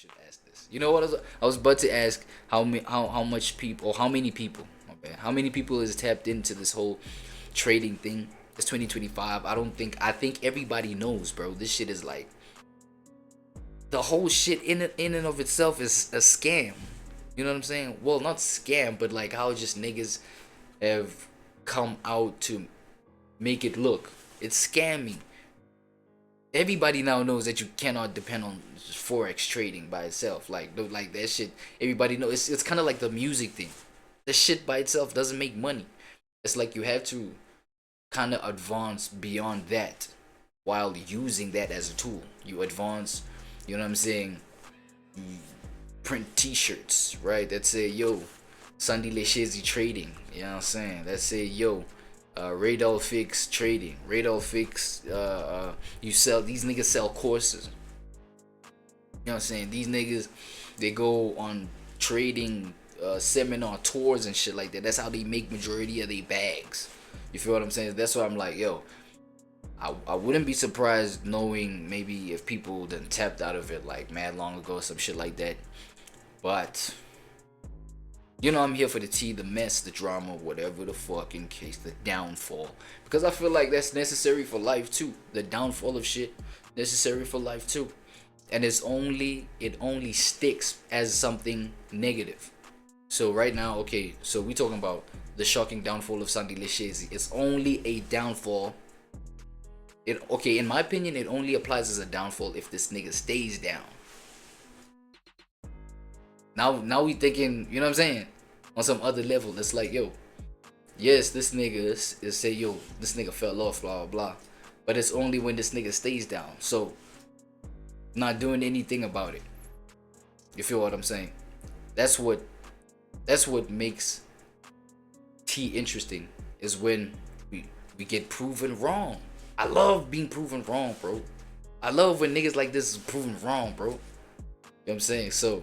should ask this. You know what? I was about to ask how much people, or how many people, my bad, how many people is tapped into this whole trading thing. It's 2025. I think everybody knows, bro. This shit is like, the whole shit in and of itself is a scam. You know what I'm saying? Well, not scam, but like how just niggas have come out to make it look. It's scammy. Everybody now knows that you cannot depend on Forex trading by itself. Like that shit. Everybody knows. It's kind of like the music thing. The shit by itself doesn't make money. It's like you have to kind of advance beyond that while using that as a tool. You advance. You know what I'm saying? You print T-shirts, right? That say, yo, SSUBB-UPP trading. You know what I'm saying? That say, yo, Radol Fix trading. Radol Fix, you sell, these niggas sell courses. You know what I'm saying? These niggas, they go on trading seminar tours and shit like that. That's how they make majority of their bags. You feel what I'm saying? That's why I'm like, yo, I wouldn't be surprised knowing maybe if people done tapped out of it like mad long ago or some shit like that. But you know, I'm here for the tea, the mess, the drama, whatever the fucking case, the downfall. Because I feel like that's necessary for life too. The downfall of shit, necessary for life too. And it only sticks as something negative. So right now, okay, so we talking about the shocking downfall of SSUBB-UPP. It's only a downfall. Okay, in my opinion, it only applies as a downfall if this nigga stays down. Now we thinking, you know what I'm saying, on some other level. It's like, yo, yes, this nigga is say, yo, this nigga fell off, blah blah blah, but it's only when this nigga stays down. So not doing anything about it. You feel what I'm saying? That's what makes T interesting, is when we get proven wrong. I love being proven wrong, bro. I love when niggas like this is proven wrong, bro. You know what I'm saying? So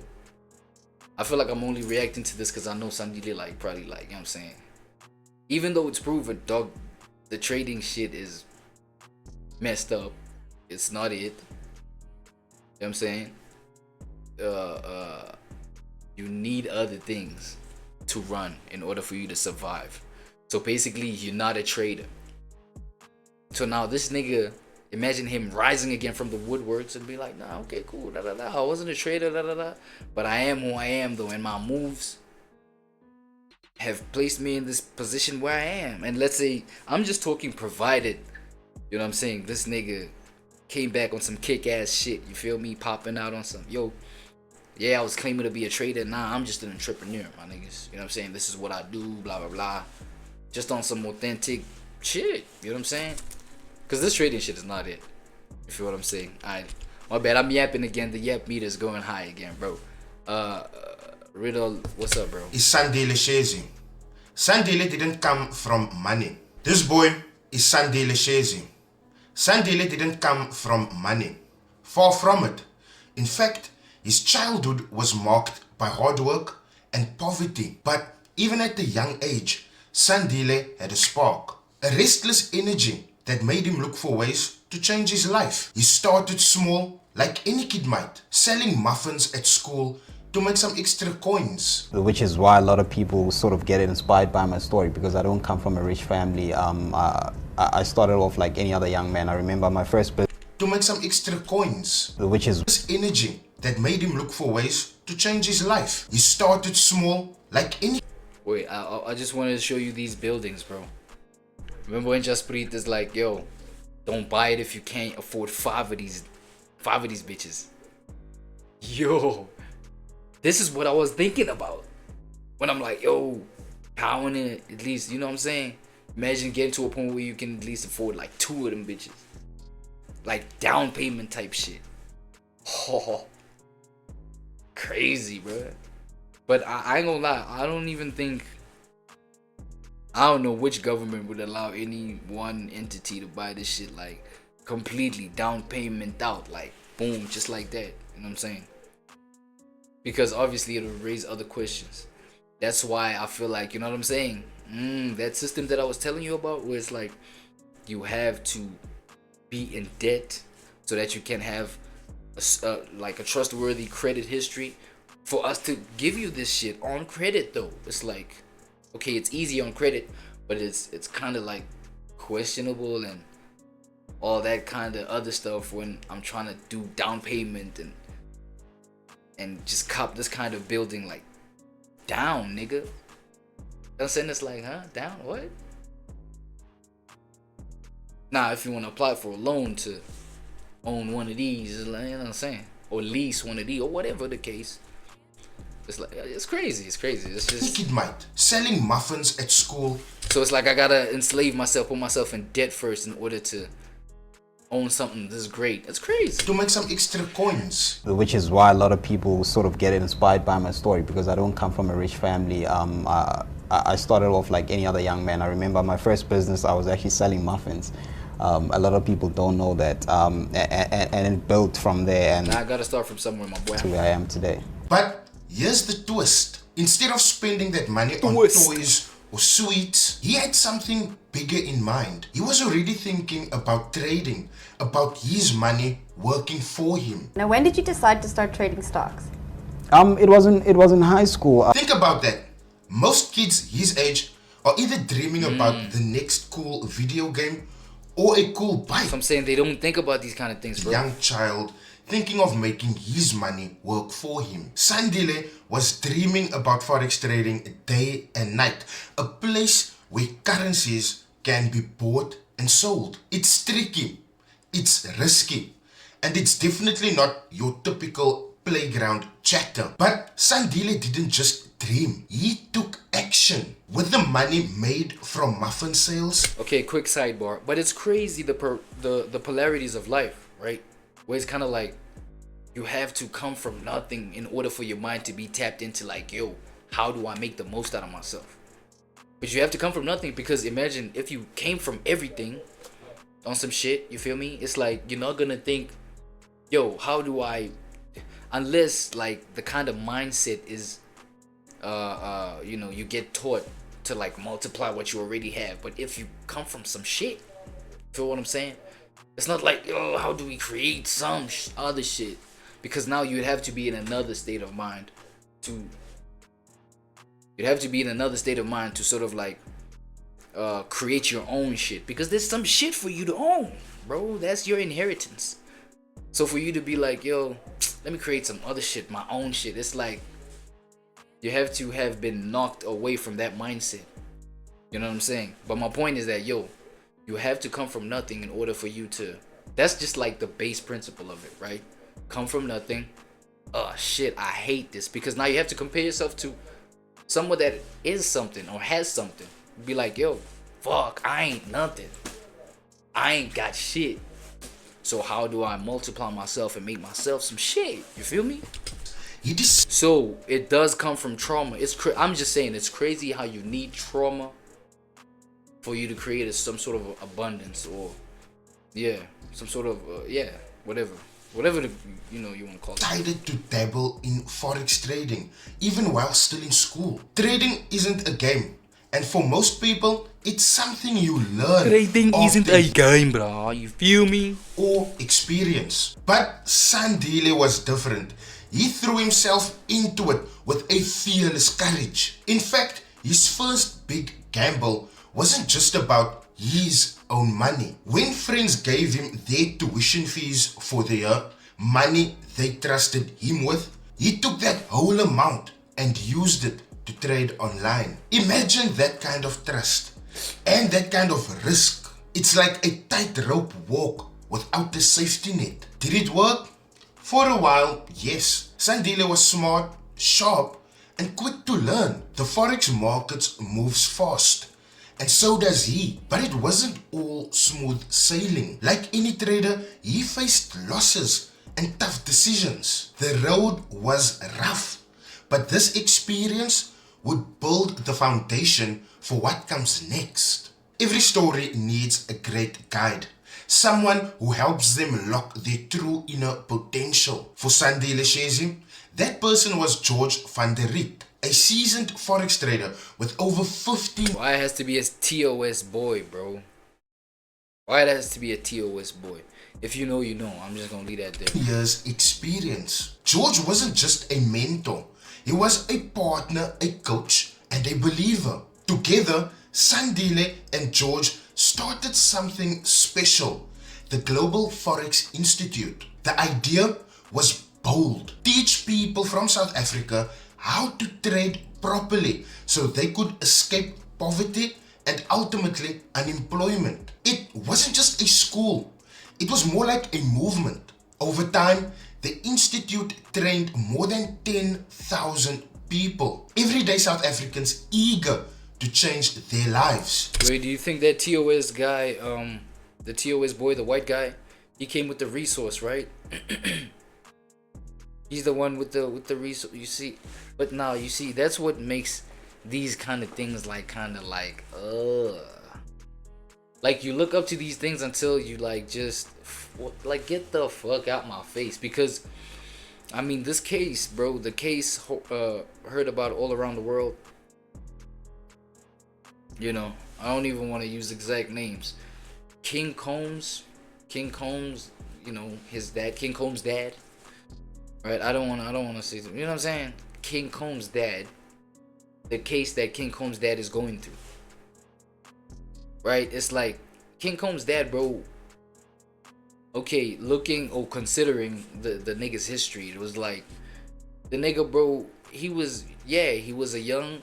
I feel like I'm only reacting to this because I know somebody like probably like, you know what I'm saying, even though it's proven, dog, the trading shit is messed up. It's not it. You know what I'm saying? You need other things to run in order for you to survive. So basically, you're not a trader. So now this nigga, imagine him rising again from the woodworks and be like, nah, okay, cool, da da da. I wasn't a trader, da da da. But I am who I am though, and my moves have placed me in this position where I am. And let's say I'm just talking provided, you know what I'm saying, this nigga came back on some kick-ass shit. You feel me? Popping out on some, yo, yeah, I was claiming to be a trader. Nah, I'm just an entrepreneur, my niggas. You know what I'm saying? This is what I do, blah blah blah. Just on some authentic shit. You know what I'm saying? Because this trading shit is not it. You feel what I'm saying? My bad, I'm yapping again. The yap meter is going high again, bro. Riddle, what's up, bro? Is SSUBB-UPP. SSUBB-UPP didn't come from money. This boy is SSUBB-UPP. SSUBB-UPP didn't come from money. Far from it. In fact, his childhood was marked by hard work and poverty. But even at a young age, SSUBB-UPP had a spark, a restless energy that made him look for ways to change his life. He started small, like any kid might, selling muffins at school to make some extra coins. Which is why a lot of people sort of get inspired by my story, because I don't come from a rich family. I started off like any other young man. I remember my first business. To make some extra coins. Which is this energy that made him look for ways to change his life. He started small, like any... Wait, I just wanted to show you these buildings, bro. Remember when Jasprit is like, yo, don't buy it if you can't afford five of these bitches. Yo, this is what I was thinking about when I'm like, yo, I want to at least, you know what I'm saying? Imagine getting to a point where you can at least afford like 2 of them bitches. Like down payment type shit. Oh, crazy, bro. But I ain't gonna lie, I don't know which government would allow any one entity to buy this shit like completely down payment out, like boom, just like that. You know what I'm saying? Because obviously it'll raise other questions. That's why I feel like, you know what I'm saying? That system that I was telling you about, where it's like you have to be in debt so that you can have like a trustworthy credit history for us to give you this shit on credit though. It's like, okay, it's easy on credit, but it's kind of like questionable and all that kind of other stuff when I'm trying to do down payment and just cop this kind of building like down, nigga. I'm saying, it's like, huh? Down what? Now, if you want to apply for a loan to own one of these, you know what I'm saying, or lease one of these, or whatever the case, it's like, it's crazy. It's crazy. It's just. Think it might. Selling muffins at school. So it's like I gotta enslave myself, put myself in debt first in order to own something this great. That's crazy. To make some extra coins. Which is why a lot of people sort of get inspired by my story, because I don't come from a rich family. I started off like any other young man. I remember my first business, I was actually selling muffins. A lot of people don't know that, and it built from there, and now I gotta start from somewhere, my boy. to where I am today. But here's the twist. Instead of spending that money on toys or sweets, he had something bigger in mind. He was already thinking about trading, about his money working for him. Now, when did you decide to start trading stocks? It was in high school. Think about that. Most kids his age are either dreaming about the next cool video game or a cool bike. So I'm saying they don't think about these kind of things, bro. Young child thinking of making his money work for him. Sandile was dreaming about forex trading day and night, a place where currencies can be bought and sold. It's tricky, it's risky, and it's definitely not your typical playground chatter. But Sandile didn't just dream, he took action. With the money made from muffin sales. Okay, quick sidebar, but it's crazy the polarities of life, right? Where it's kind of like you have to come from nothing in order for your mind to be tapped into like, yo, how do I make the most out of myself? But you have to come from nothing, because imagine if you came from everything on some shit, you feel me? It's like you're not gonna think, yo, how do I, unless like the kind of mindset is you know, you get taught to like multiply what you already have. But if you come from some shit, feel what I'm saying? It's not like, oh, how do we create some other shit? Because now you'd have to be in another state of mind to sort of like create your own shit, because there's some shit for you to own, bro. That's your inheritance. So for you to be like, yo, let me create some other shit, my own shit, it's like you have to have been knocked away from that mindset. You know what I'm saying? But my point is that, yo, you have to come from nothing in order for you to, that's just like the base principle of it, right? Come from nothing. Oh shit, I hate this, because now you have to compare yourself to someone that is something or has something. Be like, yo, fuck, I ain't nothing. I ain't got shit. So how do I multiply myself and make myself some shit? You feel me? So it does come from trauma. I'm just saying, it's crazy how you need trauma for you to create some sort of abundance, or some sort of whatever the, you know, you want to call it. Decided to dabble in forex trading even while still in school. Trading isn't a game, and for most people it's something you learn. Trading isn't a game, bro. You feel me? Or experience. But Sandile was different. He threw himself into it with a fearless courage. In fact, his first big gamble wasn't just about his own money. When friends gave him their tuition fees for the year, money they trusted him with, he took that whole amount and used it to trade online. Imagine that kind of trust and that kind of risk. It's like a tightrope walk without a safety net. Did it work? For a while, yes. Sandile was smart, sharp, and quick to learn. The forex market moves fast, and so does he. But it wasn't all smooth sailing. Like any trader, he faced losses and tough decisions. The road was rough, but this experience would build the foundation for what comes next. Every story needs a great guide. Someone who helps them lock their true inner potential. For Sandile Shezi, that person was George van der Riet, a seasoned forex trader with over 15. Why it has to be a TOS boy, bro? Why it has to be a TOS boy? If you know, you know. I'm just gonna leave that there. Years experience. George wasn't just a mentor. He was a partner, a coach, and a believer. Together, Sandile and George started something special, the Global Forex Institute. The idea was bold. Teach people from South Africa how to trade properly so they could escape poverty and ultimately unemployment. It wasn't just a school. It was more like a movement. Over time, the institute trained more than 10,000 people. Everyday South Africans eager to change their lives. Wait, do you think that TOS guy, the TOS boy, the white guy, he came with the resource, right? He's the one with the resource. You see, but now you see that's what makes these kind of things like like you look up to these things until you like just like get the fuck out my face. Because I mean, this case, bro, the case heard about all around the world. You know, I don't even want to use exact names. King Combs, you know, his dad, King Combs' dad. Right? I don't want to say, you know what I'm saying? King Combs' dad. The case that King Combs' dad is going through. Right? It's like King Combs' dad, bro. Okay, looking or considering the nigga's history, it was like the nigga, bro, he was a young,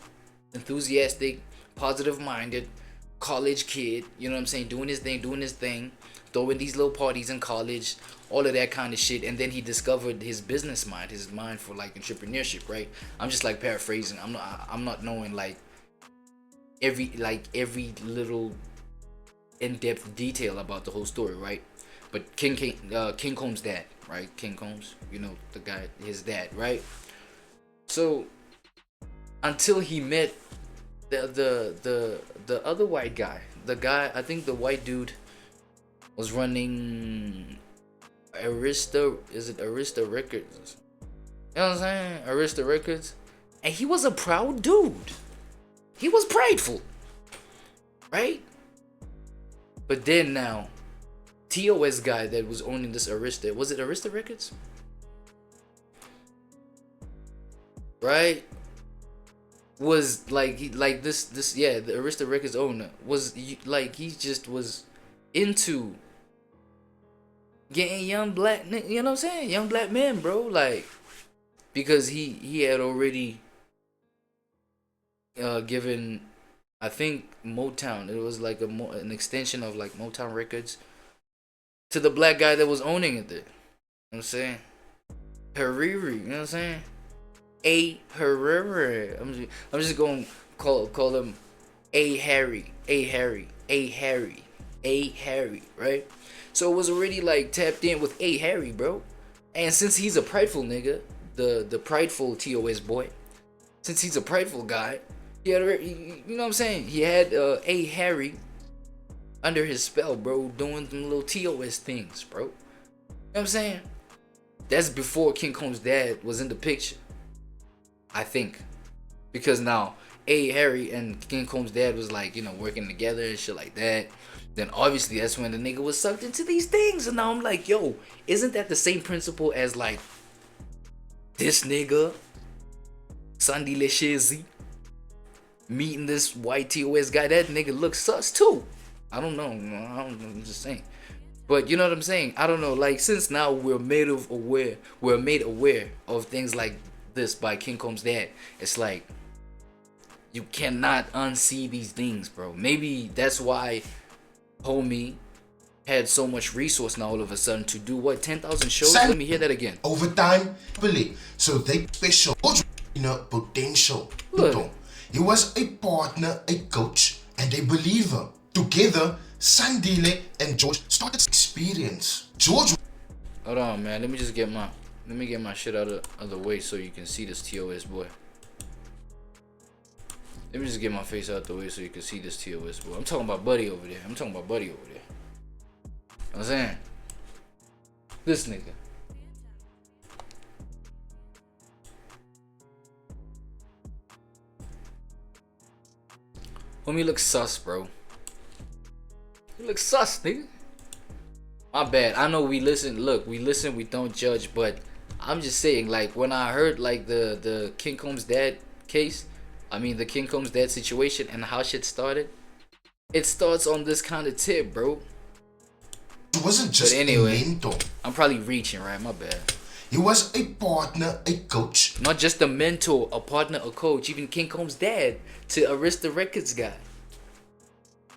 enthusiastic, positive-minded college kid, you know what I'm saying, doing his thing, throwing these little parties in college, all of that kind of shit. And then he discovered his business mind, his mind for like entrepreneurship, right? I'm just like paraphrasing. I'm not knowing like every little in-depth detail about the whole story, right? But King Combs' dad, right? King Combs, you know, the guy, his dad, right? So until he met the other white guy, the guy, I think the white dude was running Arista Records? You know what I'm saying? Arista Records. And he was a proud dude. He was prideful. Right? But then now, TOS guy that was owning this Arista, was it Arista Records? Right? Was like the Arista Records owner was like, he just was into getting young black, you know what I'm saying, young black men, bro, like, because he had already given, I think, Motown, it was like an extension of like Motown Records to the black guy that was owning it there. You know what I'm saying? Hariri, you know what I'm saying? A Hariri. I'm just gonna call him A Harry, right? So it was already like tapped in with A Harry, bro. And since he's a prideful nigga, the prideful TOS boy, since he's a prideful guy, he had, you know what I'm saying? He had A Harry under his spell, bro, doing some little TOS things, bro. You know what I'm saying? That's before King Combs' dad was in the picture, I think. Because now A Harry and King Combs' dad was like, you know, working together and shit like that. Then obviously that's when the nigga was sucked into these things. And now I'm like, yo, isn't that the same principle as like this nigga, Sandile Shezi, meeting this white TOS guy? That nigga looks sus too. I don't know. I'm just saying. But you know what I'm saying? I don't know. Like, since now we're made aware of things like this by King Combs' dad, it's like you cannot unsee these things, bro. Maybe that's why homie had so much resource now all of a sudden to do what, 10,000 shows? Let me hear that again. Over time, so they special potential. Look. He was a partner, a coach, and a believer. Together, Sandile and George started experience. George. Hold on, man. Let me get my shit out of the way so you can see this TOS boy. Let me just get my face out the way so you can see this TOS boy. I'm talking about Buddy over there. You know what I'm saying? This nigga. Homie looks sus, bro. He looks sus, nigga. My bad. I know we listen. Look, we listen. We don't judge. But I'm just saying, like, when I heard like the King Combs dad case, I mean the King Combs dad situation and how shit started. It starts on this kind of tip, bro. He wasn't just anyway, a mentor. I'm probably reaching, right? My bad. He was a partner, a coach. Not just a mentor, a partner, a coach. Even King Combs dad to Arista Records guy.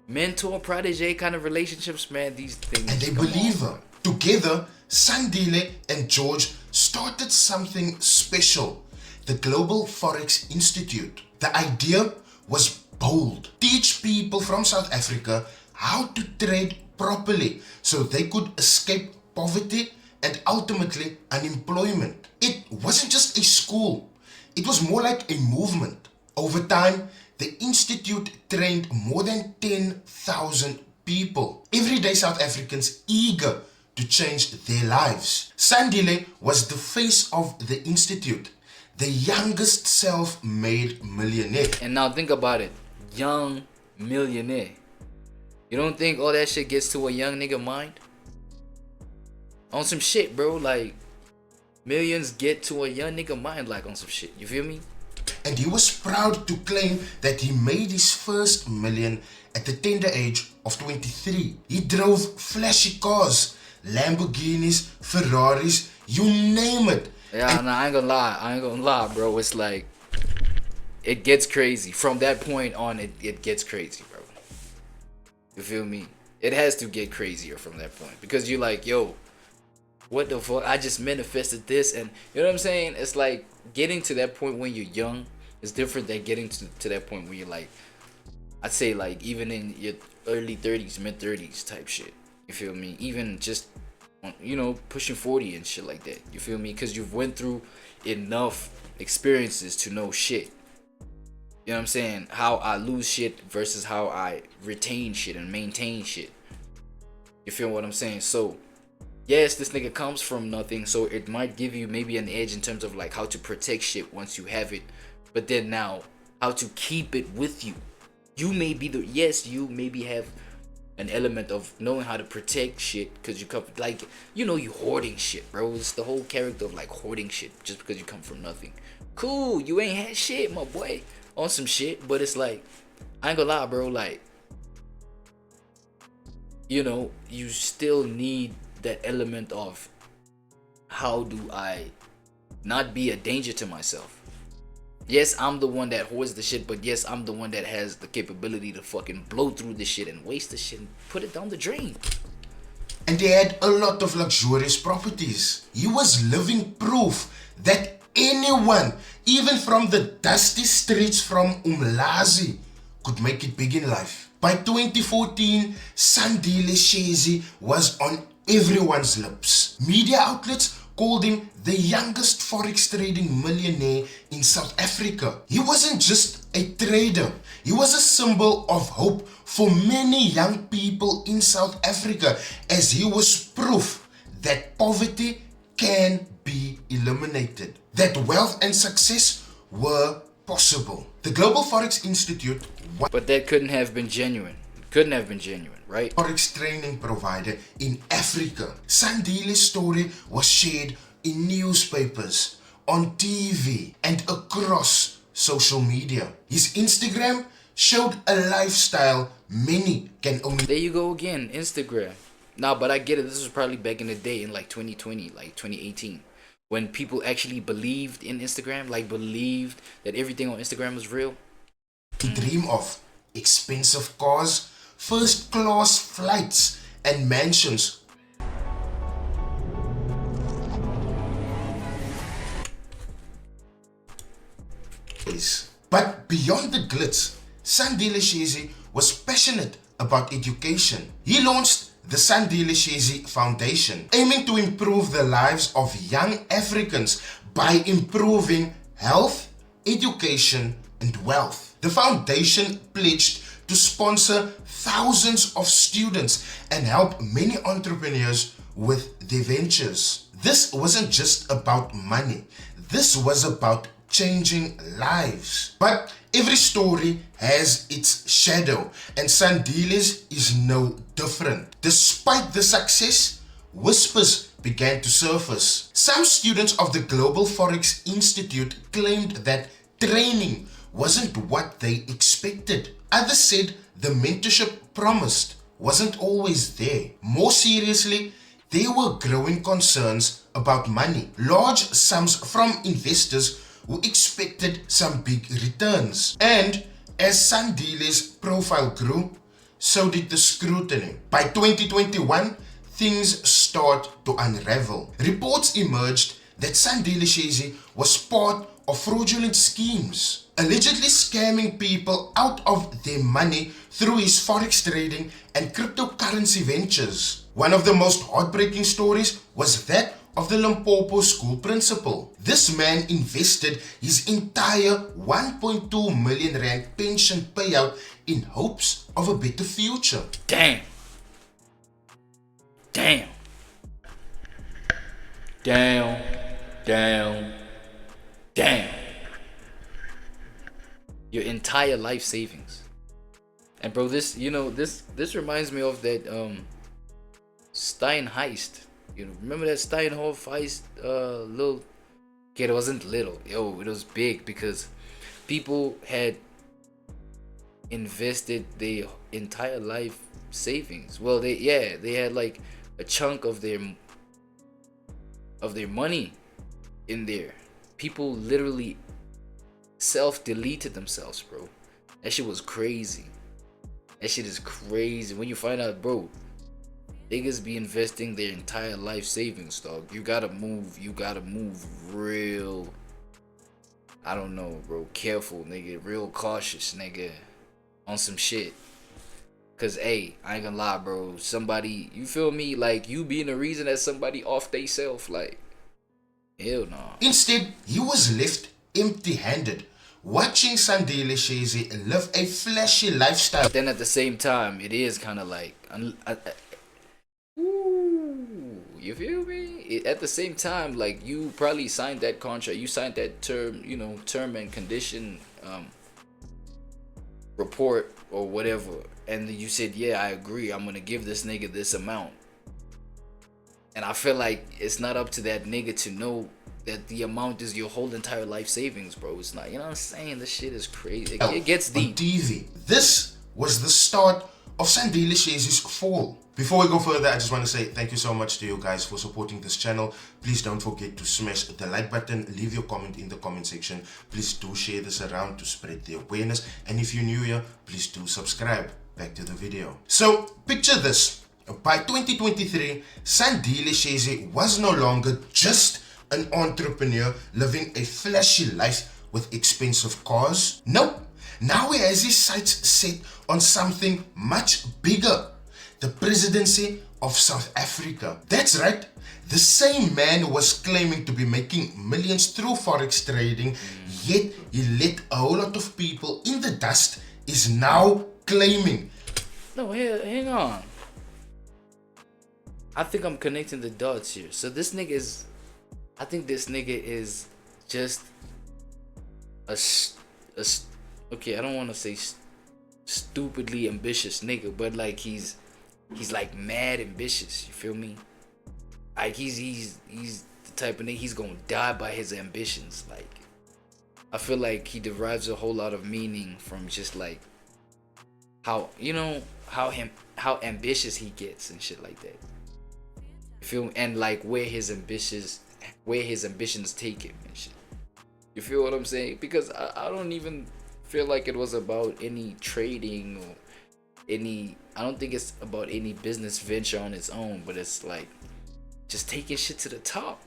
Mentor, protege kind of relationships, man. These things. And a believer. Together, Sandile and George started something special. The Global Forex Institute. The idea was bold. Teach people from South Africa how to trade properly so they could escape poverty and ultimately unemployment. It wasn't just a school. It was more like a movement. Over time, the institute trained more than 10,000 people. Everyday South Africans eager to change their lives. Sandile was the face of the institute, the youngest self-made millionaire. And now think about it. Young millionaire. You don't think all that shit gets to a young nigga mind? On some shit, bro. Like, millions get to a young nigga mind, like, on some shit. You feel me? And he was proud to claim that he made his first million at the tender age of 23. He drove flashy cars, Lamborghinis, Ferraris, you name it. Yeah, nah, I ain't gonna lie, bro. It's like, it gets crazy. From that point on, it gets crazy, bro. You feel me? It has to get crazier from that point. Because you're like, yo, what the fuck? I just manifested this. And you know what I'm saying? It's like, getting to that point when you're young is different than getting to that point when you're like, I'd say like even in your early 30s, mid 30s type shit. You feel me? Even just, you know, pushing 40 and shit like that. You feel me? Because you've went through enough experiences to know shit. You know what I'm saying? How I lose shit versus how I retain shit and maintain shit. You feel what I'm saying? So, yes, this nigga comes from nothing, so it might give you maybe an edge in terms of like how to protect shit once you have it. But then now, how to keep it with you. You may be the, yes, you maybe have an element of knowing how to protect shit because you come, like, you know, you hoarding shit, bro. It's the whole character of like hoarding shit just because you come from nothing. Cool, you ain't had shit, my boy, on some shit. But it's like, I ain't gonna lie, bro, like, you know, you still need that element of how do I not be a danger to myself. Yes, I'm the one that hoards the shit, but yes, I'm the one that has the capability to fucking blow through the shit and waste the shit and put it down the drain. And he had a lot of luxurious properties. He was living proof that anyone, even from the dusty streets from Umlazi, could make it big in life. By 2014, Sandile Shezi was on everyone's lips. Media outlets called him the youngest forex trading millionaire in South Africa. He wasn't just a trader, he was a symbol of hope for many young people in South Africa, as he was proof that poverty can be eliminated, that wealth and success were possible. The Global Forex Institute, but that couldn't have been genuine. Couldn't have been genuine, right? Forex training provider in Africa. Sandile's story was shared in newspapers, on TV, and across social media. His Instagram showed a lifestyle many can only... There you go again, Instagram. Nah, but I get it. This was probably back in the day in like 2020, like 2018. When people actually believed in Instagram, like believed that everything on Instagram was real. Dream of expensive cars, first class flights, and mansions. But beyond the glitz, Sandile Shezi was passionate about education. He launched the Sandile Shezi Foundation, aiming to improve the lives of young Africans by improving health, education, and wealth. The foundation pledged to sponsor thousands of students and help many entrepreneurs with their ventures. This wasn't just about money. This was about changing lives. But every story has its shadow, and Sandile's is no different. Despite the success, whispers began to surface. Some students of the Global Forex Institute claimed that training wasn't what they expected. Others said the mentorship promised wasn't always there. More seriously, there were growing concerns about money, large sums from investors who expected some big returns. And as Sandile's profile grew, so did the scrutiny. By 2021, things start to unravel. Reports emerged that Sandile Shezi was part of fraudulent schemes, allegedly scamming people out of their money through his forex trading and cryptocurrency ventures. One of the most heartbreaking stories was that of the Limpopo school principal. This man invested his entire 1.2 million rand pension payout in hopes of a better future. Damn. Damn. Damn. Damn. Damn. Your entire life savings. And bro, this reminds me of that Stein heist. You know, remember that Steinhoff heist? Little kid, it wasn't little. Yo, it was big because people had invested their entire life savings. Well, they had like a chunk of their money in there. People literally self-deleted themselves, bro. That shit was crazy. That shit is crazy. When you find out, bro, niggas be investing their entire life savings, dog. You gotta move real, I don't know, bro, careful, nigga, real cautious, nigga, on some shit. Cause, hey, I ain't gonna lie, bro, somebody, you feel me, like, you being the reason that somebody off they self, like, hell no. Instead, he was left empty-handed, watching Sandile Shezi live a flashy lifestyle. But then at the same time, it is kind of like, you feel me? At the same time, like, you probably signed that contract, you signed that term and condition report or whatever, and then you said, yeah, I agree, I'm gonna give this nigga this amount. And I feel like it's not up to that nigga to know that the amount is your whole entire life savings, bro. It's not, you know what I'm saying? This shit is crazy. It gets deep. TV. This was the start of Sandile Shezi's fall. Before we go further, I just want to say thank you so much to you guys for supporting this channel. Please don't forget to smash the like button, leave your comment in the comment section. Please do share this around to spread the awareness. And if you're new here, please do subscribe. Back to the video. So, picture this. By 2023, Sandile Shezi was no longer just an entrepreneur living a flashy life with expensive cars. Nope. Now he has his sights set on something much bigger. The presidency of South Africa. That's right. The same man who was claiming to be making millions through forex trading, yet he let a whole lot of people in the dust, is now claiming. No, hang on. I think I'm connecting the dots here. So this nigga is, I think this nigga is just okay, I don't want to say stupidly ambitious nigga, but like he's like mad ambitious, you feel me? Like he's the type of nigga, he's gonna die by his ambitions. Like, I feel like he derives a whole lot of meaning from just like how, you know, how ambitious he gets and shit like that. You feel me? And like where his ambitions take him and shit. You feel what I'm saying? Because I don't even feel like it was about any trading or I don't think it's about any business venture on its own, but it's like just taking shit to the top.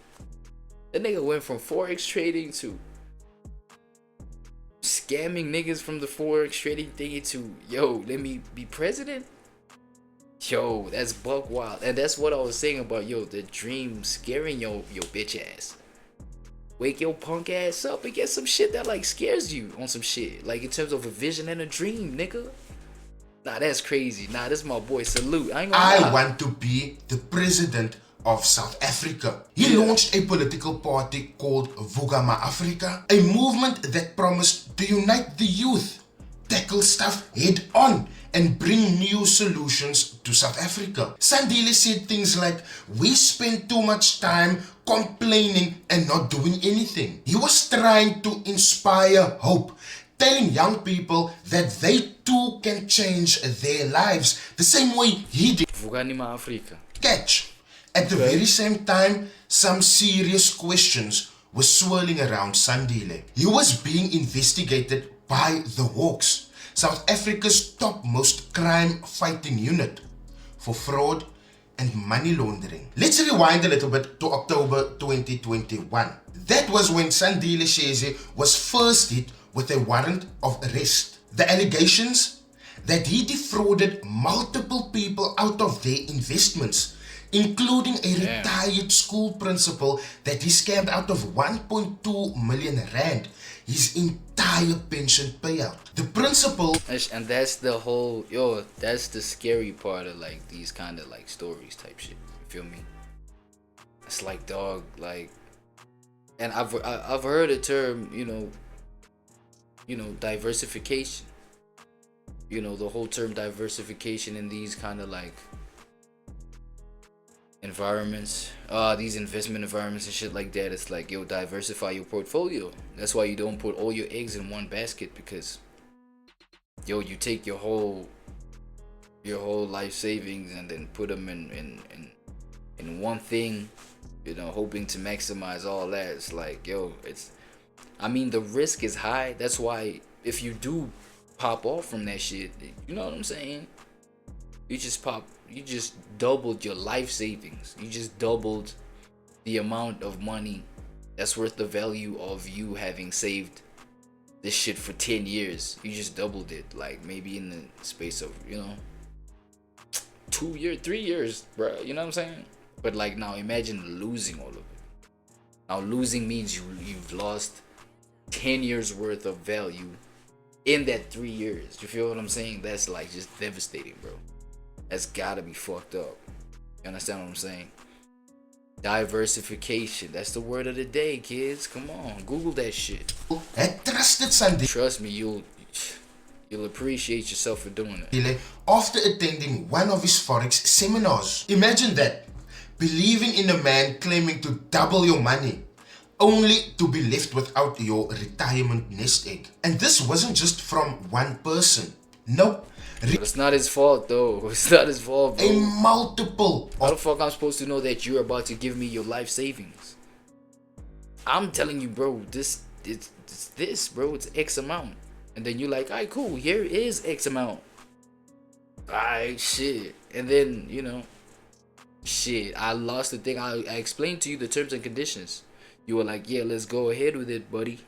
That nigga went from forex trading to scamming niggas from the forex trading thingy to, yo, let me be president. Yo, that's buck wild. And that's what I was saying about, yo, the dream scaring your bitch ass. Wake your punk ass up and get some shit that like scares you on some shit. Like in terms of a vision and a dream, nigga. Nah, that's crazy. Nah, this is my boy. Salute. I want to be the president of South Africa. He launched a political party called Vugama Africa, a movement that promised to unite the youth, tackle stuff head on and bring new solutions to South Africa. Sandile said things like, we spend too much time complaining and not doing anything. He was trying to inspire hope, telling young people that they too can change their lives the same way he did. Catch. At the very same time, some serious questions were swirling around Sandile. He was being investigated by the Hawks, South Africa's topmost crime-fighting unit, for fraud and money laundering. Let's rewind a little bit to October 2021. That was when Sandile Sheze was first hit with a warrant of arrest. The allegations that he defrauded multiple people out of their investments, including a retired school principal that he scammed out of 1.2 million rand, his entire pension payout. The principal, and that's the whole, that's the scary part of like these kind of like stories type shit. You feel me? It's like, dog, like, and I've heard a term, you know, diversification. You know, the whole term diversification in these kind of like environments, these investment environments and shit like that. It's like, yo, diversify your portfolio. That's why you don't put all your eggs in one basket, because yo, you take your whole life savings and then put them in one thing, you know, hoping to maximize all that. It's like, yo, I mean, the risk is high. That's why if you do pop off from that shit, you know what I'm saying, you just doubled your life savings. You just doubled the amount of money that's worth the value of you having saved this shit for 10 years. You just doubled it, like maybe in the space of, you know, 2 years, 3 years, bro. You know what I'm saying? But like, now imagine losing all of it. Now losing means you've lost 10 years worth of value in that 3 years. You feel what I'm saying? That's like just devastating, bro. That's gotta be fucked up. You understand what I'm saying? Diversification. That's the word of the day, kids. Come on, Google that shit. trusted Sandile. Trust me, you'll appreciate yourself for doing it. After attending one of his Forex seminars. Imagine that. Believing in a man claiming to double your money, only to be left without your retirement nest egg. And this wasn't just from one person. Nope. But it's not his fault though. It's not his fault, bro. A multiple. How the fuck I'm supposed to know that you're about to give me your life savings? I'm telling you, bro, it's this, bro. It's X amount. And then you're like, alright, cool, here is X amount. Alright, shit. And then, you know, shit, I lost the thing. I explained to you the terms and conditions. You were like, yeah, let's go ahead with it, buddy.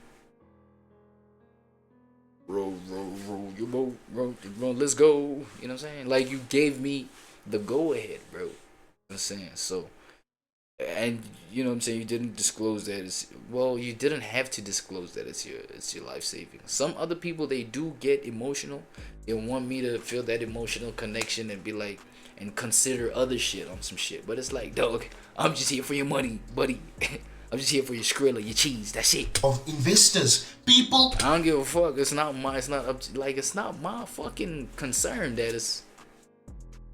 Roll your boat, roll, let's go. You know what I'm saying? Like, you gave me the go ahead, bro. You know what I'm saying? So, and you know what I'm saying, you didn't disclose that it's, well, you didn't have to disclose that it's your life savings. Some other people, they do get emotional. They want me to feel that emotional connection and be like, and consider other shit on some shit. But it's like, dog, I'm just here for your money, buddy. I'm just here for your Skrilla, your cheese, that's it. Of investors, people. I don't give a fuck. It's not my fucking concern that it's.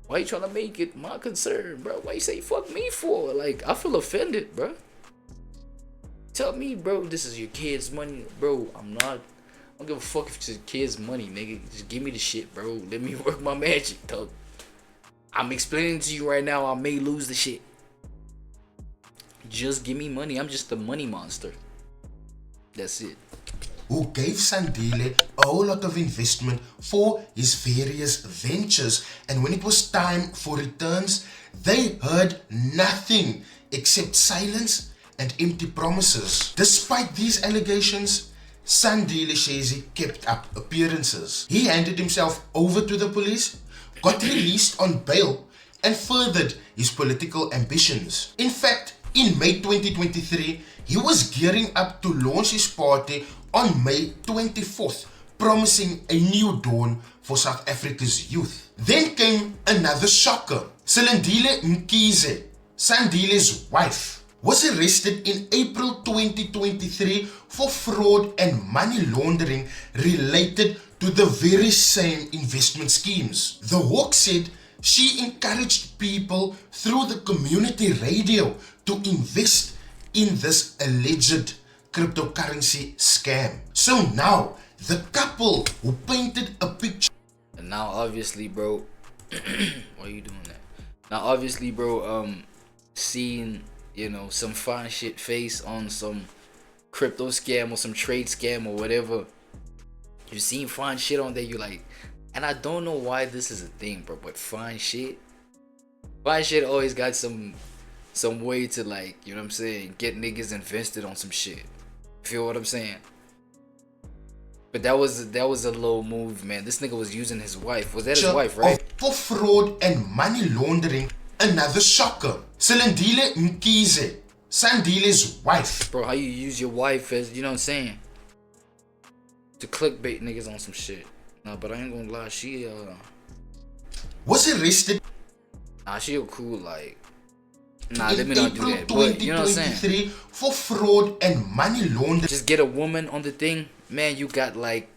Why you trying to make it my concern, bro? Why you say fuck me for? Like, I feel offended, bro. Tell me, bro, this is your kid's money, bro. I don't give a fuck if it's your kid's money, nigga. Just give me the shit, bro. Let me work my magic, dog. I'm explaining to you right now, I may lose the shit. Just give me money. I'm just a money monster. That's it. Who gave Sandile a whole lot of investment for his various ventures, and when it was time for returns, they heard nothing except silence and empty promises. Despite these allegations, Sandile Sheze kept up appearances. He handed himself over to the police, got released on bail, and furthered his political ambitions. In fact, in May 2023, he was gearing up to launch his party on May 24th, promising a new dawn for South Africa's youth. Then came another shocker. Silindile Mkhize, Sandile's wife, was arrested in April 2023 for fraud and money laundering related to the very same investment schemes. The hawk said she encouraged people through the community radio to invest in this alleged cryptocurrency scam. So now, the couple who painted a picture. And now obviously, bro, why are you doing that? Now obviously, bro, seeing, you know, some fine shit face on some crypto scam or some trade scam or whatever, you seen fine shit on there, you like, and I don't know why this is a thing, bro, but fine shit always got some way to, like, you know what I'm saying, get niggas invested on some shit. Feel what I'm saying? But that was a low move, man. This nigga was using his wife. Was that his wife, right? For fraud and money laundering. Another shocker. Silindile Mkize, Sandile's wife. Bro, how you use your wife as, you know what I'm saying, to clickbait niggas on some shit. Nah, but I ain't gonna lie, she was arrested. Nah, she a cool, like, nah, let me not do that. But you know what I'm saying? For fraud and money laundering. Just get a woman on the thing, man, you got like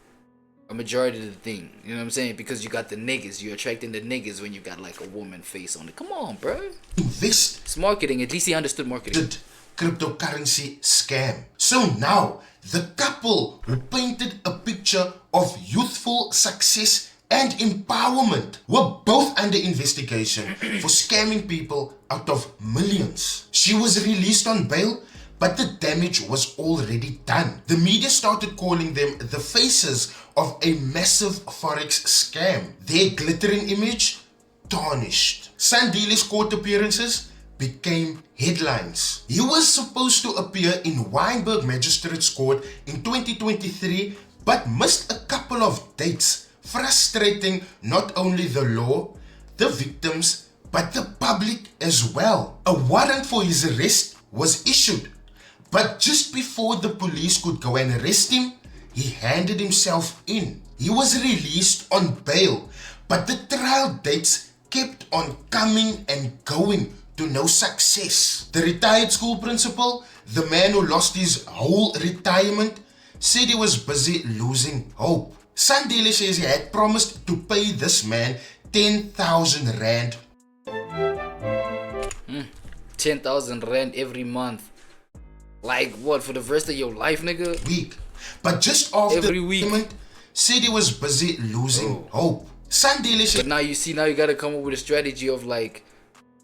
a majority of the thing. You know what I'm saying? Because you got the niggas. You're attracting the niggas when you got like a woman face on it. Come on, bro. Invest. It's marketing. At least he understood marketing. Cryptocurrency scam. So now, the couple who painted a picture of youthful success and empowerment were both under investigation for scamming people out of millions. She was released on bail, but the damage was already done. The media started calling them the faces of a massive Forex scam. Their glittering image tarnished. Sandile's court appearances became headlines. He was supposed to appear in Wynberg Magistrates Court in 2023, but missed a couple of dates, frustrating not only the law, the victims, but the public as well. A warrant for his arrest was issued, but just before the police could go and arrest him, he handed himself in. He was released on bail, but the trial dates kept on coming and going to no success. The retired school principal, the man who lost his whole retirement, said he was busy losing hope. Sandile says he had promised to pay this man 10,000 rand. 10,000 rand every month. Like what, for the rest of your life, nigga? Week. But just after every week, payment, said he was busy losing hope. Sandile says. But now you see, now you gotta come up with a strategy of like,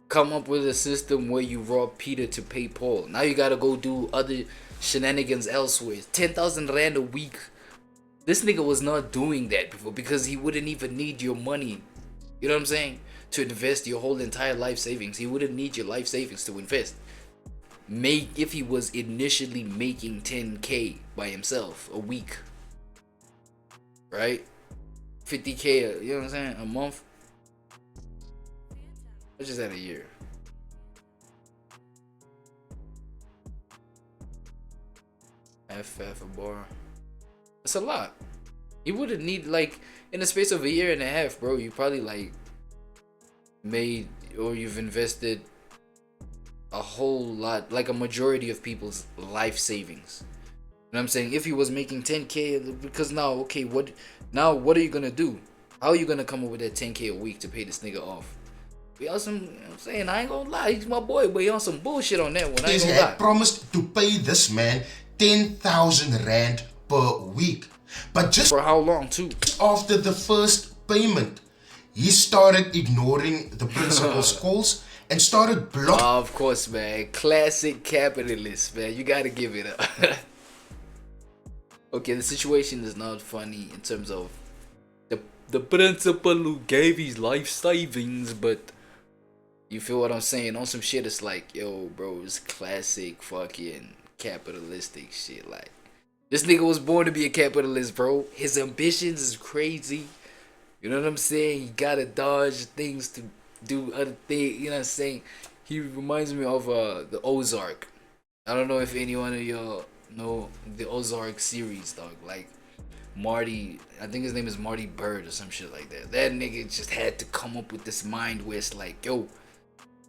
come up with a system where you rob Peter to pay Paul. Now you gotta go do other shenanigans elsewhere. 10,000 rand a week. This nigga was not doing that before because he wouldn't even need your money. You know what I'm saying? To invest your whole entire life savings. He wouldn't need your life savings to invest. If he was initially making 10K by himself a week. Right? 50K, you know what I'm saying? A month. That's just at a year. Half a bar. That's a lot. You wouldn't need, like, in the space of a year and a half, bro, you probably like made, or you've invested a whole lot, like a majority of people's life savings. You know what I'm saying? If he was making 10K, because now, okay, what are you gonna do? How are you gonna come up with that 10K a week to pay this nigga off? We on some, you know what I'm saying, I ain't gonna lie, he's my boy, but he on some bullshit on that one. I ain't gonna lie. He promised to pay this man 10,000 rand per week. But just for how long too? After the first payment, he started ignoring the principal's calls and started blocking. Of course, man. Classic capitalist, man. You gotta give it up. Okay, the situation is not funny in terms of the principal who gave his life savings, but you feel what I'm saying? On some shit, it's like, yo, bro, it's classic fucking capitalistic shit. Like, this nigga was born to be a capitalist, bro. His ambitions is crazy. You know what I'm saying? He gotta dodge things to do other things. You know what I'm saying? He reminds me of the Ozark. I don't know if anyone of y'all know the Ozark series, dog. Like, Marty, I think his name is Marty Bird or some shit like that. That nigga just had to come up with this mind where it's like, yo,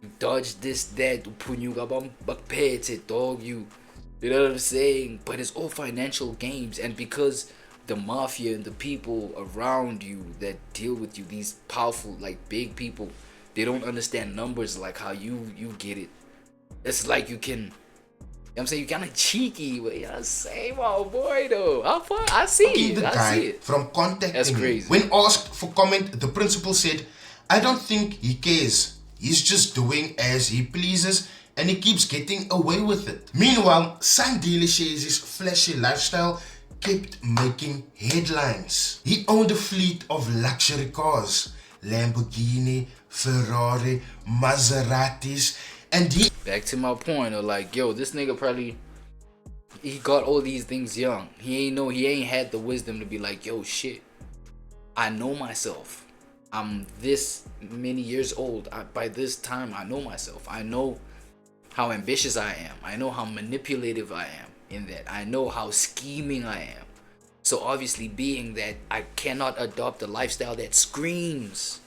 you dodge this, that, dog, you know what I'm saying? But it's all financial games, and because the mafia and the people around you that deal with you, these powerful, like, big people, they don't understand numbers like how you get it. It's like you can, you know what I'm saying, you kind of cheeky, but you know, say, my boy, though. I see it. The I guy see it. from contacting That's him. crazy. When asked for comment, the principal said, "I don't think he cares. He's just doing as he pleases and he keeps getting away with it." Meanwhile, Sandile Shazi's flashy lifestyle kept making headlines. He owned a fleet of luxury cars, Lamborghini, Ferrari, Maseratis, and he Back to my point of like, yo, this nigga probably, he got all these things young. He ain't had the wisdom to be like, yo, shit, I know myself. I'm this many years old. By this time, I know myself. I know how ambitious I am. I know how manipulative I am in that. I know how scheming I am. So obviously, being that I cannot adopt a lifestyle that screams.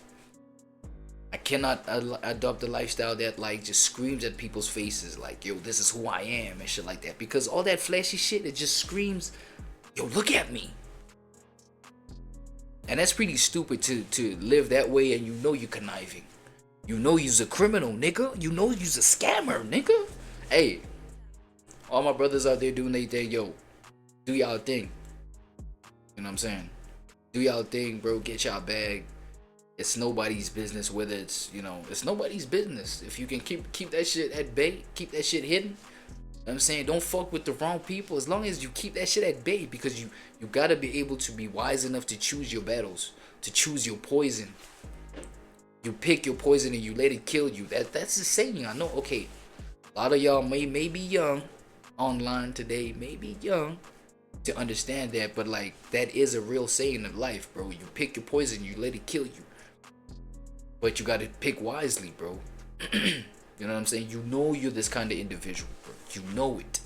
I cannot adopt a lifestyle that like just screams at people's faces like, yo, this is who I am and shit like that. Because all that flashy shit, it just screams, yo, look at me. And that's pretty stupid to live that way, and you know you conniving. You know you's a criminal, nigga. You know you's a scammer, nigga. Hey, all my brothers out there doing their thing, yo, do y'all thing. You know what I'm saying? Do y'all thing, bro. Get y'all bag. It's nobody's business whether it's, you know, it's nobody's business. If you can keep that shit at bay, keep that shit hidden. You know what I'm saying? Don't fuck with the wrong people. As long as you keep that shit at bay, because you gotta be able to be wise enough to choose your battles, to choose your poison. You pick your poison and you let it kill you. That's the saying. I know. Okay, a lot of y'all may be young online today, may be young to understand that, but like that is a real saying of life, bro. You pick your poison, you let it kill you. But you gotta pick wisely, bro. You know what I'm saying? You know you're this kind of individual, bro. You know it.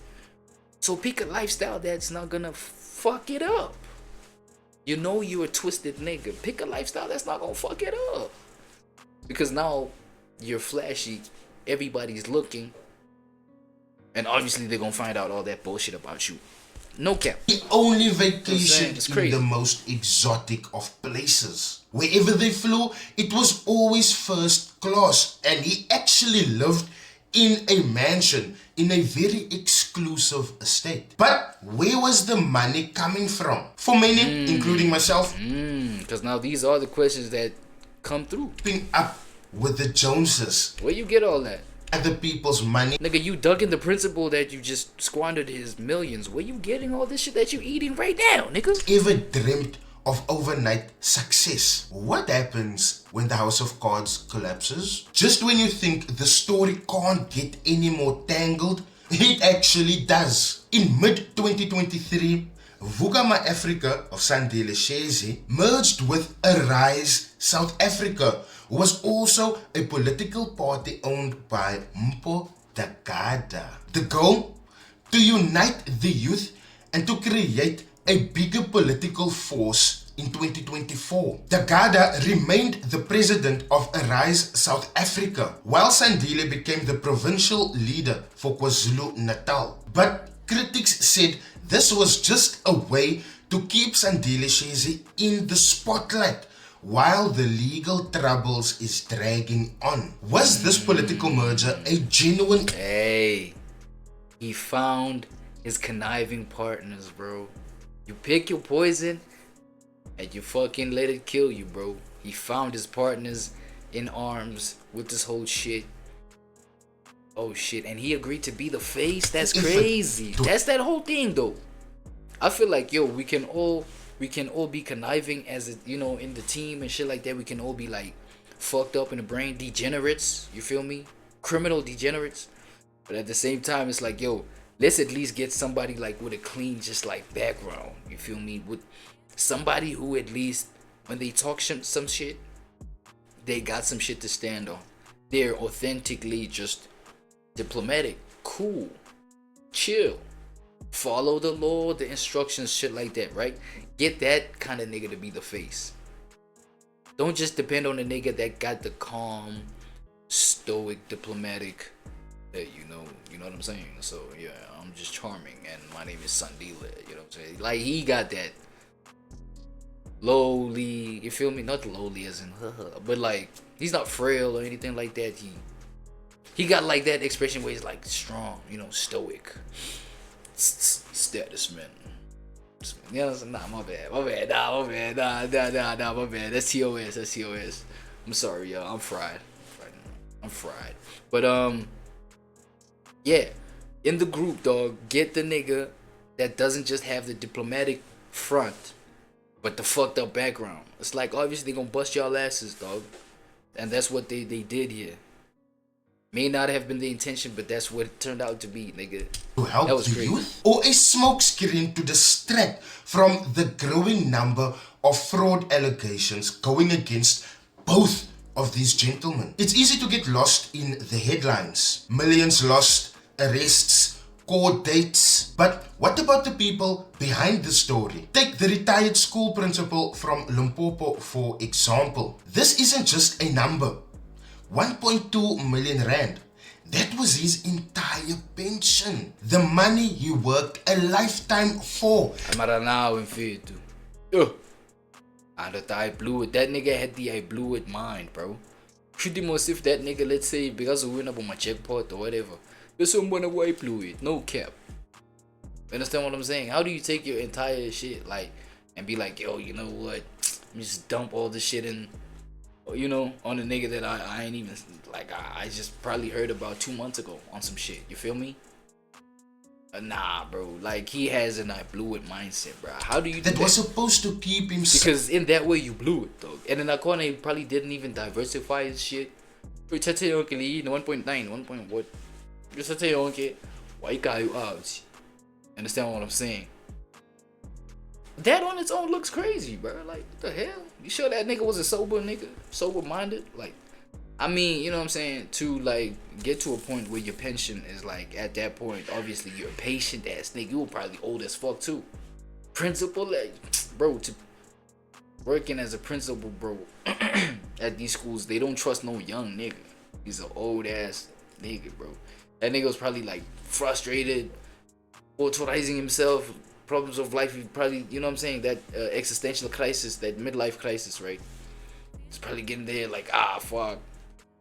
So pick a lifestyle that's not gonna fuck it up. You know you're a twisted nigga. Pick a lifestyle that's not gonna fuck it up. Because now you're flashy, everybody's looking, and obviously they're gonna find out all that bullshit about you. No cap. He only vacationed It's in crazy. the most exotic of places. Wherever they flew, it was always first class, and he actually lived in a mansion in a very exclusive estate. But where was the money coming from? For many, including myself, Because now these are the questions that come through. keeping up with the Joneses Where you get all that? and the people's money Nigga, you dug in the principle that you just squandered his millions. Where you getting all this shit that you eating right now, nigga? ever dreamt of overnight success. What happens when the house of cards collapses? Just when you think the story can't get any more tangled, it actually does. In mid-2023, Vugama Africa of Sandile Shazi merged with Arise South Africa, who was also a political party owned by Mpo Dagada. The goal? To unite the youth and to create a bigger political force in 2024. Dagada remained the president of Arise South Africa, while Sandile became the provincial leader for KwaZulu-Natal. But critics said this was just a way to keep Sandile Shazi in the spotlight while the legal troubles is dragging on. Was this political merger a genuine... Hey, he found his conniving partners, bro. You pick your poison and you fucking let it kill you, bro. He found his partners in arms with this whole shit. Oh shit, and he agreed to be the face? That's crazy. That's that whole thing though. I feel like, yo, we can all be conniving as a, you know, in the team and shit like that. We can all be like fucked up in the brain, degenerates, you feel me? Criminal degenerates. But at the same time, it's like, yo, let's at least get somebody like with a clean, just like background, you feel me? With somebody who at least when they talk some shit, they got some shit to stand on. They're authentically just diplomatic, cool, chill, follow the law, the instructions, shit like that, right? Get that kind of nigga to be the face. Don't just depend on the nigga that got the calm, stoic, diplomatic, you know what I'm saying? So yeah, I'm just charming and my name is Sandile, you know what I'm saying? Like he got that. lowly. You feel me? Not lowly as in, but like he's not frail or anything like that. He got like that expression where he's like strong, you know, stoic, status man. You know, nah, my bad, my bad. That's TOS. I'm sorry, y'all. I'm fried. But yeah, in the group, dog, get the nigga that doesn't just have the diplomatic front, but the fucked up background. It's like obviously they gonna bust y'all asses, dog, and that's what they did here. May not have been the intention, but that's what it turned out to be, nigga. To help the crazy. youth, or a smokescreen to distract from the growing number of fraud allegations going against both of these gentlemen. It's easy to get lost in the headlines. Millions lost, arrests, court dates. But what about the people behind the story? Take the retired school principal from Limpopo for example. This isn't just a number. 1.2 million rand. That was his entire pension. The money he worked a lifetime for. Amaranao and Fetu. And I blew it. That nigga had the I blew it mind, bro. Should most if that nigga, let's say, because of win up on my checkpot or whatever. There's someone who I blew it. No cap. Understand what I'm saying? How do you take your entire shit, like, and be like, yo, you know what? Let me just dump all this shit in, you know, on a nigga that I ain't even, like, I just probably heard about 2 months ago on some shit. You feel me? Nah, bro. Like, he has an I blew it mindset, bro. How do you do that? That was supposed to keep him because in that way you blew it, though. And in that corner, he probably didn't even diversify his shit. 1.9, 1 point what? Why you got you out? Understand what I'm saying? That on its own looks crazy, bro. Like, what the hell? You sure that nigga was a sober nigga? Sober minded? Like, I mean, you know what I'm saying? To, like, get to a point where your pension is, like, at that point, obviously, you're a patient ass nigga. You were probably old as fuck, too. Principal, like, bro, to working as a principal, bro, at these schools, they don't trust no young nigga. He's an old ass nigga, bro. That nigga was probably, like, frustrated, authorizing himself, problems of life. He probably, you know what I'm saying? That existential crisis, that midlife crisis, right? He's probably getting there, like, fuck.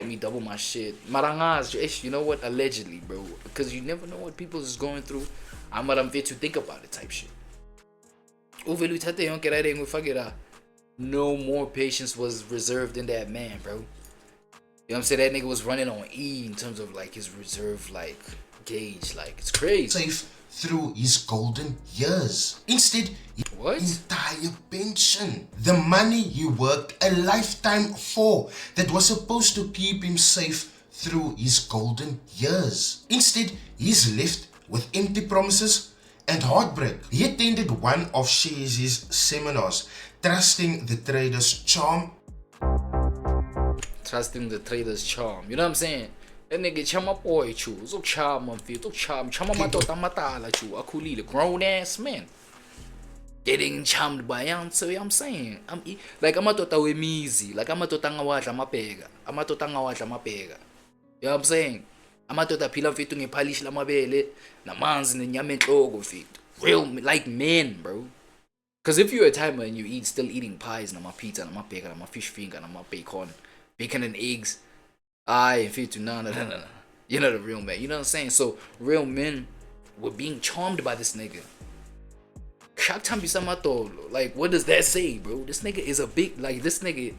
Let me double my shit. Marangas, you know what? Allegedly, bro. Because you never know what people is going through. I'm fit to think about it type shit. No more patience was reserved in that man, bro. You know what I'm saying? That nigga was running on E in terms of, like, his reserve, like, gauge. Like, it's crazy. Safe through his golden years. Instead, what? His entire pension. The money he worked a lifetime for that was supposed to keep him safe through his golden years. Instead, he's left with empty promises and heartbreak. He attended one of Shazy's seminars, trusting the trader's charm. Trusting the trader's charm. You know what I'm saying? That nigga chama boy chu. So charm man feel. So charm. Chama matota matala chu. Akuli, the grown ass man. Getting charmed by him. So I'm saying. Like amatota we mizi. Like amatota ngawadla mapega. Amatota ngawadla mapega. You know what I'm saying? Amatota pila mfethu ngephalish la mabele. Namanzi nenyama enhloko mfethu. Real like men, bro. Cause if you're a timer and you still eating pies, nama pizza, nama bacon, nama fish finger, nama bacon and eggs. I fit to no. You're not a real man. You know what I'm saying? So real men were being charmed by this nigga. Like, what does that say, bro? This nigga is a big, like, this nigga.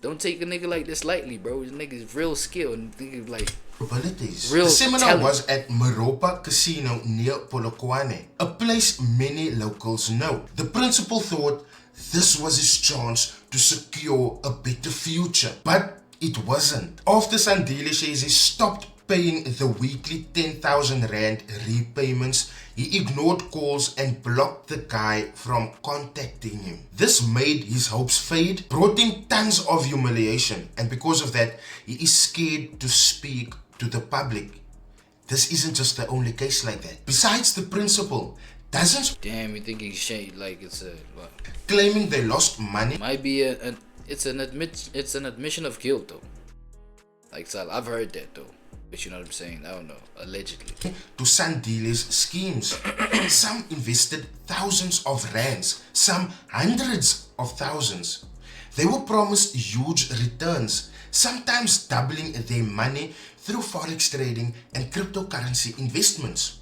Don't take a nigga like this lightly, bro. This nigga is real skill and nigga like abilities. Real the seminar talent. was at Meropa Casino near Polokwane, a place many locals know. The principal thought this was his chance to secure a better future, but it wasn't. After Sandile Shazy stopped paying the weekly 10,000 rand repayments, he ignored calls and blocked the guy from contacting him. This made his hopes fade, brought him tons of humiliation, and because of that, he is scared to speak to the public. This isn't just the only case like that. Besides, the principal doesn't damn, you thinking shit like it's a what? Claiming they lost money. Might be it's an admission of guilt though. Like, so I've heard that though. But you know what I'm saying? I don't know. Allegedly. to Sandile's schemes. Some invested thousands of rands, some hundreds of thousands. They were promised huge returns, sometimes doubling their money through forex trading and cryptocurrency investments.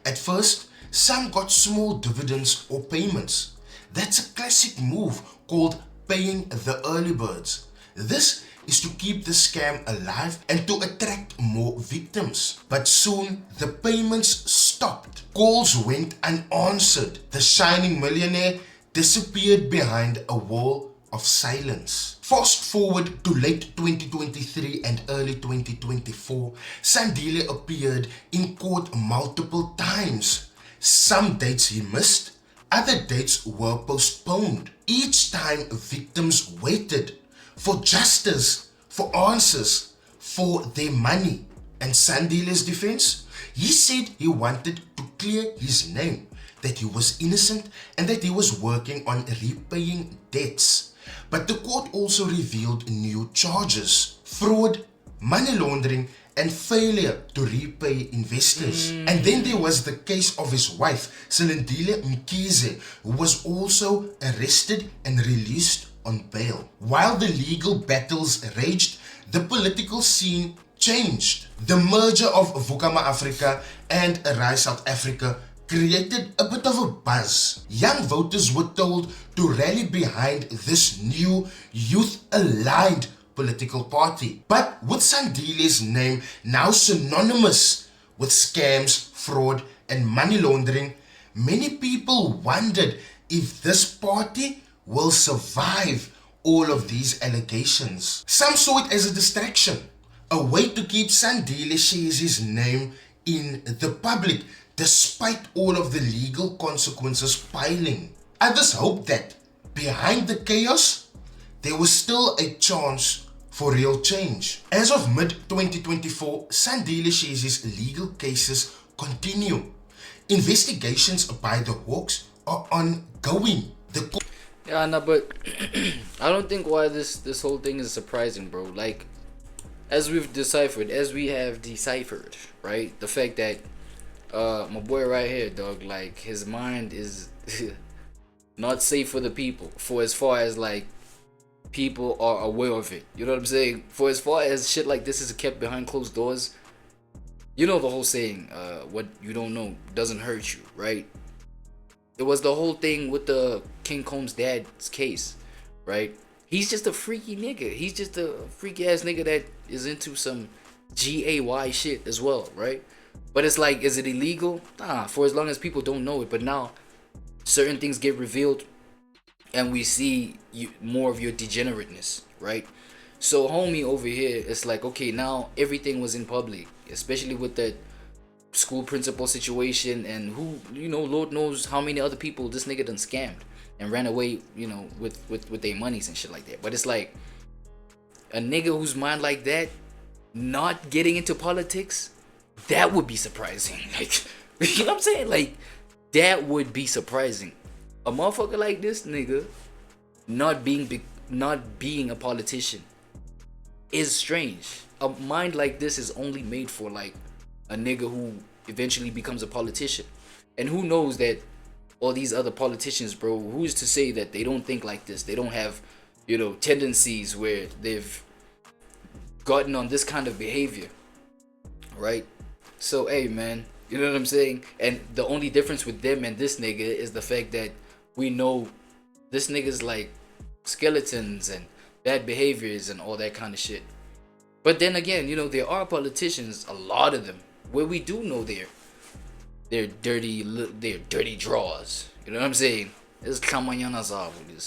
At first, some got small dividends or payments. That's a classic move called paying the early birds. This is to keep the scam alive and to attract more victims. But soon the payments stopped. Calls went unanswered. The shining millionaire disappeared behind a wall of silence. Fast forward to late 2023 and early 2024, Sandile appeared in court multiple times. Some dates he missed, other dates were postponed. Each time victims waited for justice, for answers, for their money. And Sandile's defense? He said he wanted to clear his name, that he was innocent and that he was working on repaying debts. But the court also revealed new charges: fraud, money laundering, and failure to repay investors. And then there was the case of his wife, Silindile Mkhize, who was also arrested and released on bail. While the legal battles raged, the political scene changed. The merger of Vukama Africa and Arise South Africa created a bit of a buzz. Young voters were told to rally behind this new youth-aligned political party. But with Sandile's name now synonymous with scams, fraud, and money laundering, many people wondered if this party will survive all of these allegations. Some saw it as a distraction, a way to keep Sandile Shezi's name in the public despite all of the legal consequences piling. Others hoped that behind the chaos, there was still a chance for real change. As of mid-2024, Sandile Shezi's legal cases continue. Investigations by the Hawks are ongoing. Yeah, no, but I don't think why this whole thing is surprising, bro. Like, as we have deciphered, right? The fact that my boy right here, dog, like, his mind is not safe for the people, for as far as like people are aware of it. You know what I'm saying? For as far as shit like this is kept behind closed doors, you know the whole saying, what you don't know doesn't hurt you, right? It was the whole thing with the King Combs' dad's case, right? He's just a freaky nigga. He's just a freaky ass nigga that is into some GAY shit as well, right? But it's like, is it illegal? Nah, for as long as people don't know it. But now certain things get revealed and we see more of your degenerateness, right? So homie over here, it's like, okay, now everything was in public, especially with that school principal situation, and who, you know, Lord knows how many other people this nigga done scammed and ran away, you know, with their monies and shit like that. But it's like, a nigga whose mind like that not getting into politics, that would be surprising. Like, you know what I'm saying? Like, that would be surprising. A motherfucker like this nigga not being a politician is strange. A mind like this is only made for like a nigga who eventually becomes a politician. And who knows that all these other politicians, bro, who's to say that they don't think like this? They don't have, you know, tendencies where they've gotten on this kind of behavior, right? So, hey, man, you know what I'm saying? And the only difference with them and this nigga is the fact that we know this nigga's like skeletons and bad behaviors and all that kind of shit. But then again, you know, there are politicians, a lot of them, where we do know they're dirty draws. You know what I'm saying? It's Kamanyana Zabu.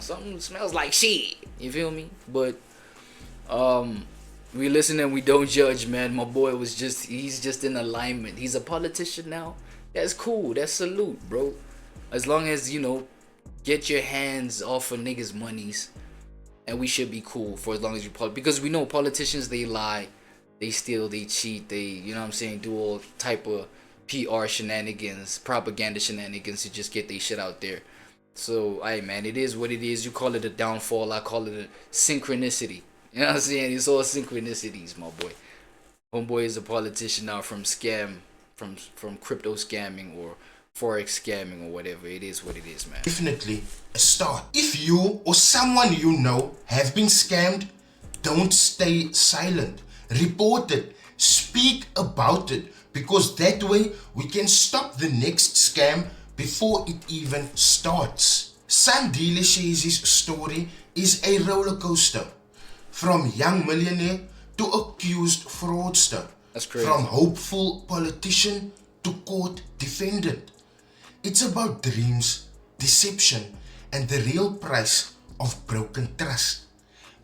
Something smells like shit. You feel me? But we listen and we don't judge, man. My boy he's just in alignment. He's a politician now. That's cool. That's salute, bro. As long as, you know, get your hands off of niggas' monies, and we should be cool for as long as you because we know politicians, they lie, they steal, they cheat, they, you know what I'm saying, do all type of PR shenanigans, propaganda shenanigans to just get their shit out there. So, hey, man, it is what it is. You call it a downfall, I call it a synchronicity. You know what I'm saying? It's all synchronicities, my boy. Homeboy is a politician now from crypto scamming or Forex scamming or whatever. It is what it is, man. Definitely a start. If you or someone you know have been scammed, don't stay silent. Report it. Speak about it. Because that way we can stop the next scam before it even starts. Sandile Shazy's story is a roller coaster. From young millionaire to accused fraudster. That's crazy. From hopeful politician to court defendant. It's about dreams, deception, and the real price of broken trust.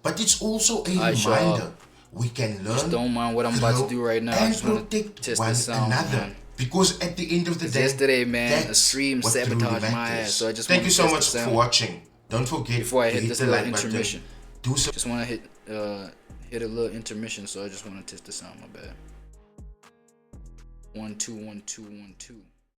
But it's also a reminder we can learn, just don't mind what I'm about to do right now. I and just wanna protect test one the sound, another. man. Because at the end of the day, yesterday, man, a that's stream what truly sabotaged my matters. ass, so I just Thank wanna you so test much the sound. for watching. Don't forget Before I to hit this the little like intermission. button. Just want to hit a little intermission, so I just want to test the sound. My bad. 1 2 1 2 1 2.